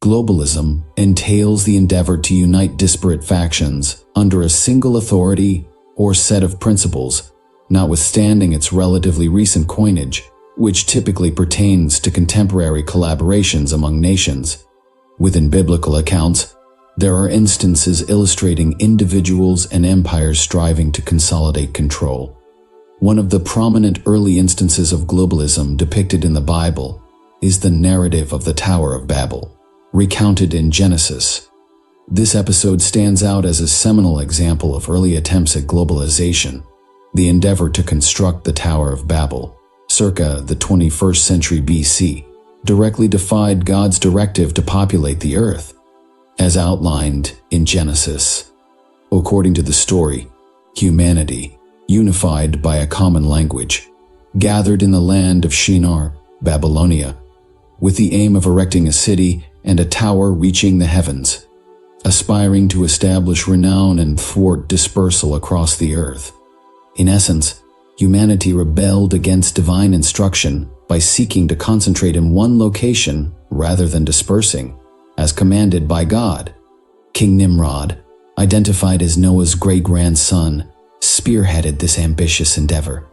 Globalism entails the endeavor to unite disparate factions under a single authority or set of principles, notwithstanding its relatively recent coinage, which typically pertains to contemporary collaborations among nations. Within biblical accounts, there are instances illustrating individuals and empires striving to consolidate control. One of the prominent early instances of globalism depicted in the Bible is the narrative of the Tower of Babel, recounted in Genesis. This episode stands out as a seminal example of early attempts at globalization. The endeavor to construct the Tower of Babel, circa the 21st century BC, directly defied God's directive to populate the earth, as outlined in Genesis. According to the story, humanity, unified by a common language, gathered in the land of Shinar, Babylonia, with the aim of erecting a city and a tower reaching the heavens, aspiring to establish renown and thwart dispersal across the earth. In essence, humanity rebelled against divine instruction by seeking to concentrate in one location rather than dispersing, as commanded by God. King Nimrod, identified as Noah's great-grandson, spearheaded this ambitious endeavor.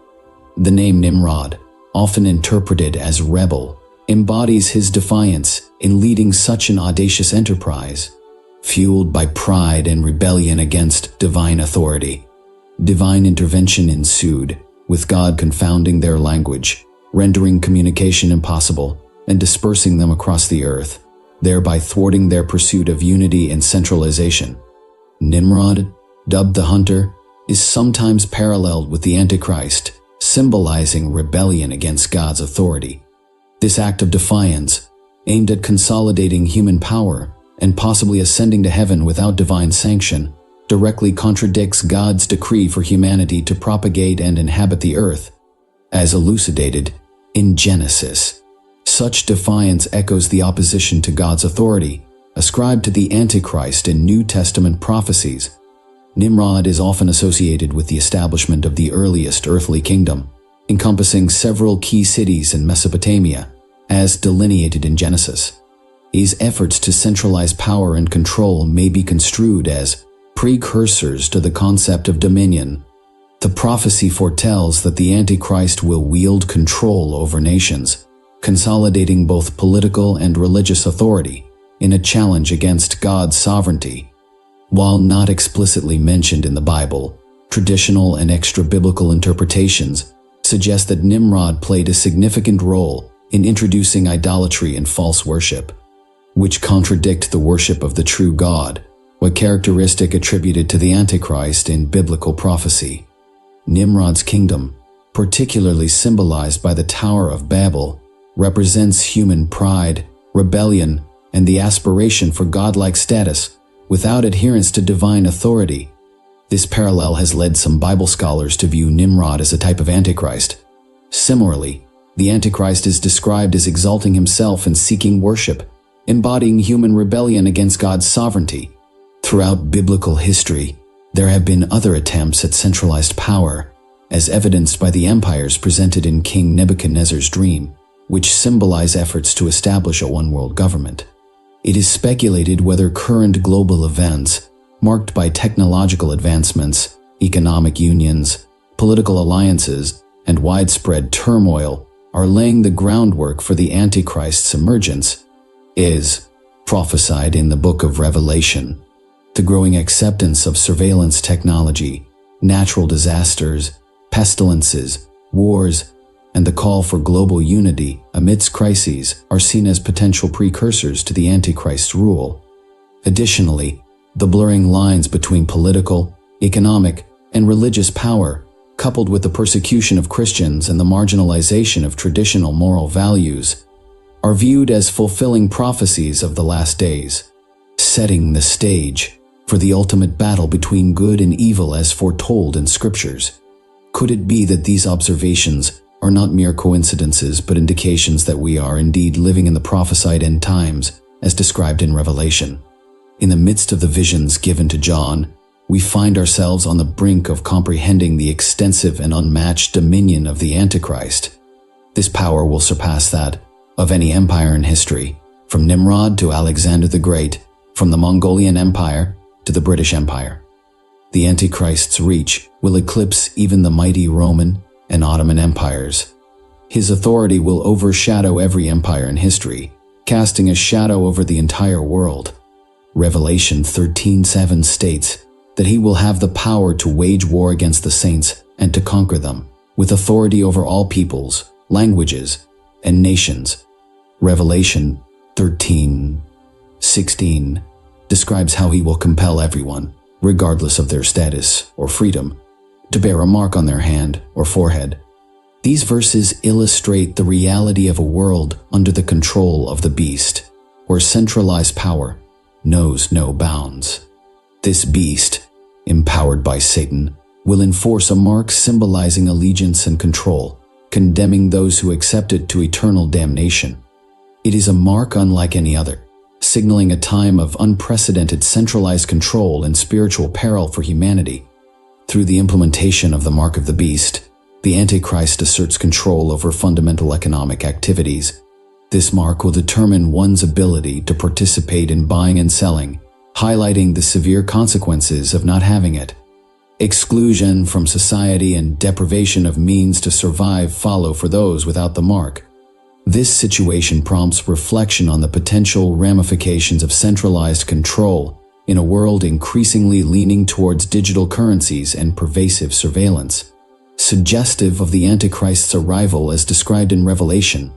The name Nimrod, often interpreted as rebel, embodies his defiance in leading such an audacious enterprise. Fueled by pride and rebellion against divine authority, divine intervention ensued, with God confounding their language, rendering communication impossible, and dispersing them across the earth, thereby thwarting their pursuit of unity and centralization. Nimrod, dubbed the Hunter, is sometimes paralleled with the Antichrist, symbolizing rebellion against God's authority. This act of defiance, aimed at consolidating human power and possibly ascending to heaven without divine sanction, directly contradicts God's decree for humanity to propagate and inhabit the earth, as elucidated in Genesis. Such defiance echoes the opposition to God's authority, ascribed to the Antichrist in New Testament prophecies. Nimrod is often associated with the establishment of the earliest earthly kingdom, encompassing several key cities in Mesopotamia, as delineated in Genesis. These efforts to centralize power and control may be construed as precursors to the concept of dominion. The prophecy foretells that the Antichrist will wield control over nations, consolidating both political and religious authority in a challenge against God's sovereignty. While not explicitly mentioned in the Bible, traditional and extra-biblical interpretations suggest that Nimrod played a significant role in introducing idolatry and false worship, which contradict the worship of the true God, a characteristic attributed to the Antichrist in biblical prophecy. Nimrod's kingdom, particularly symbolized by the Tower of Babel, represents human pride, rebellion, and the aspiration for godlike status without adherence to divine authority. This parallel has led some Bible scholars to view Nimrod as a type of Antichrist. Similarly, the Antichrist is described as exalting himself and seeking worship, embodying human rebellion against God's sovereignty. Throughout biblical history, there have been other attempts at centralized power, as evidenced by the empires presented in King Nebuchadnezzar's dream, which symbolize efforts to establish a one-world government. It is speculated whether current global events, marked by technological advancements, economic unions, political alliances, and widespread turmoil, are laying the groundwork for the Antichrist's emergence, is prophesied in the book of Revelation. The growing acceptance of surveillance technology, natural disasters, pestilences, wars, and the call for global unity amidst crises are seen as potential precursors to the Antichrist's rule. Additionally, the blurring lines between political, economic, and religious power, coupled with the persecution of Christians and the marginalization of traditional moral values, are viewed as fulfilling prophecies of the last days, setting the stage for the ultimate battle between good and evil as foretold in scriptures. Could it be that these observations are not mere coincidences but indications that we are indeed living in the prophesied end times as described in Revelation? In the midst of the visions given to John, we find ourselves on the brink of comprehending the extensive and unmatched dominion of the Antichrist. This power will surpass that of any empire in history, from Nimrod to Alexander the Great, from the Mongolian Empire to the British Empire. The Antichrist's reach will eclipse even the mighty Roman and Ottoman empires. His authority will overshadow every empire in history, casting a shadow over the entire world. Revelation 13:7 states that he will have the power to wage war against the saints and to conquer them, with authority over all peoples, languages, and nations. Revelation 13:16 describes how he will compel everyone, regardless of their status or freedom, to bear a mark on their hand or forehead. These verses illustrate the reality of a world under the control of the beast, where centralized power knows no bounds. This beast, empowered by Satan, will enforce a mark symbolizing allegiance and control, condemning those who accept it to eternal damnation. It is a mark unlike any other, signaling a time of unprecedented centralized control and spiritual peril for humanity. Through the implementation of the mark of the beast, the Antichrist asserts control over fundamental economic activities. This mark will determine one's ability to participate in buying and selling, highlighting the severe consequences of not having it. Exclusion from society and deprivation of means to survive follow for those without the mark. This situation prompts reflection on the potential ramifications of centralized control in a world increasingly leaning towards digital currencies and pervasive surveillance. Suggestive of the Antichrist's arrival as described in Revelation,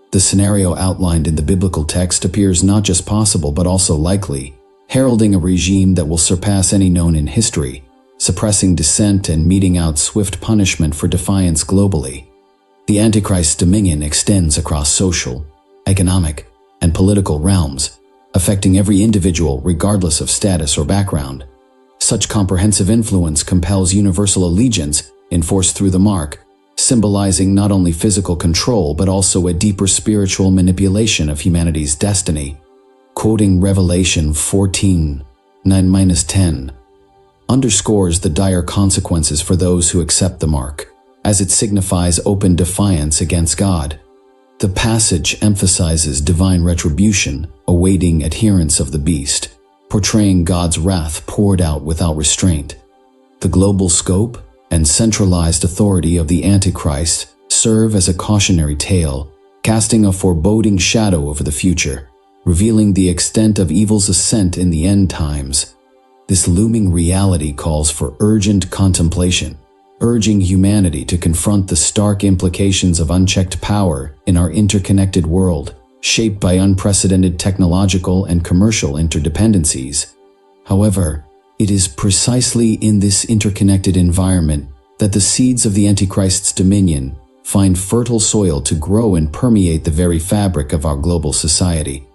the scenario outlined in the biblical text appears not just possible but also likely, heralding a regime that will surpass any known in history, suppressing dissent and meting out swift punishment for defiance globally. The Antichrist's dominion extends across social, economic, and political realms, affecting every individual regardless of status or background. Such comprehensive influence compels universal allegiance enforced through the mark, symbolizing not only physical control but also a deeper spiritual manipulation of humanity's destiny. Quoting Revelation 14:9-10, underscores the dire consequences for those who accept the mark, as it signifies open defiance against God. The passage emphasizes divine retribution awaiting adherents of the beast, portraying God's wrath poured out without restraint. The global scope and centralized authority of the Antichrist serve as a cautionary tale, casting a foreboding shadow over the future, revealing the extent of evil's ascent in the end times. This looming reality calls for urgent contemplation, urging humanity to confront the stark implications of unchecked power in our interconnected world, shaped by unprecedented technological and commercial interdependencies. However, it is precisely in this interconnected environment that the seeds of the Antichrist's dominion find fertile soil to grow and permeate the very fabric of our global society.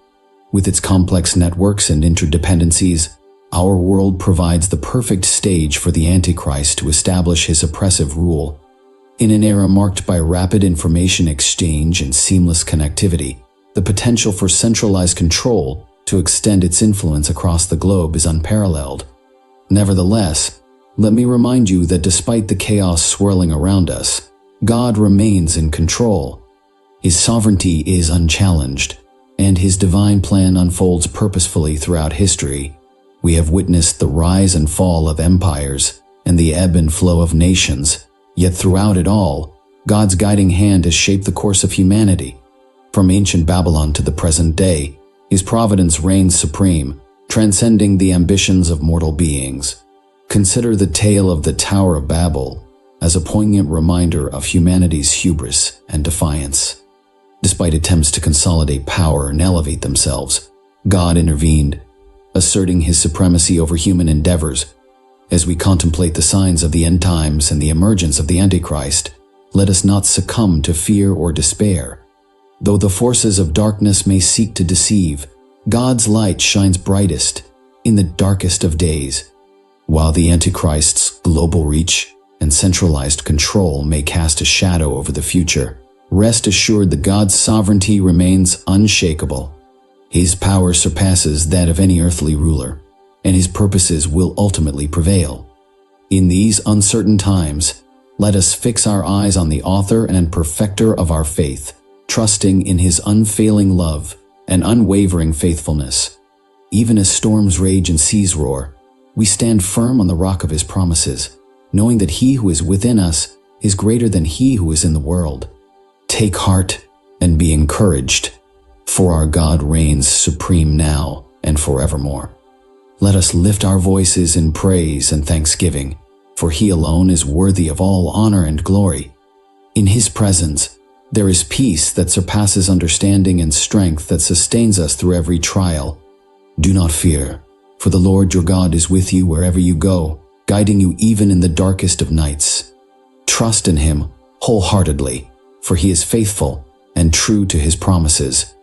With its complex networks and interdependencies, our world provides the perfect stage for the Antichrist to establish his oppressive rule. In an era marked by rapid information exchange and seamless connectivity, the potential for centralized control to extend its influence across the globe is unparalleled. Nevertheless, let me remind you that despite the chaos swirling around us, God remains in control. His sovereignty is unchallenged, and his divine plan unfolds purposefully throughout history. We have witnessed the rise and fall of empires and the ebb and flow of nations, yet throughout it all, God's guiding hand has shaped the course of humanity. From ancient Babylon to the present day, his providence reigns supreme, transcending the ambitions of mortal beings. Consider the tale of the Tower of Babel as a poignant reminder of humanity's hubris and defiance. Despite attempts to consolidate power and elevate themselves, God intervened, asserting his supremacy over human endeavors. As we contemplate the signs of the end times and the emergence of the Antichrist, let us not succumb to fear or despair. Though the forces of darkness may seek to deceive, God's light shines brightest in the darkest of days. While the Antichrist's global reach and centralized control may cast a shadow over the future, rest assured that God's sovereignty remains unshakable. His power surpasses that of any earthly ruler, and his purposes will ultimately prevail. In these uncertain times, let us fix our eyes on the author and perfecter of our faith, trusting in his unfailing love and unwavering faithfulness. Even as storms rage and seas roar, we stand firm on the rock of his promises, knowing that he who is within us is greater than he who is in the world. Take heart and be encouraged, for our God reigns supreme now and forevermore. Let us lift our voices in praise and thanksgiving, for he alone is worthy of all honor and glory. In his presence, there is peace that surpasses understanding and strength that sustains us through every trial. Do not fear, for the Lord your God is with you wherever you go, guiding you even in the darkest of nights. Trust in him wholeheartedly, for he is faithful and true to his promises.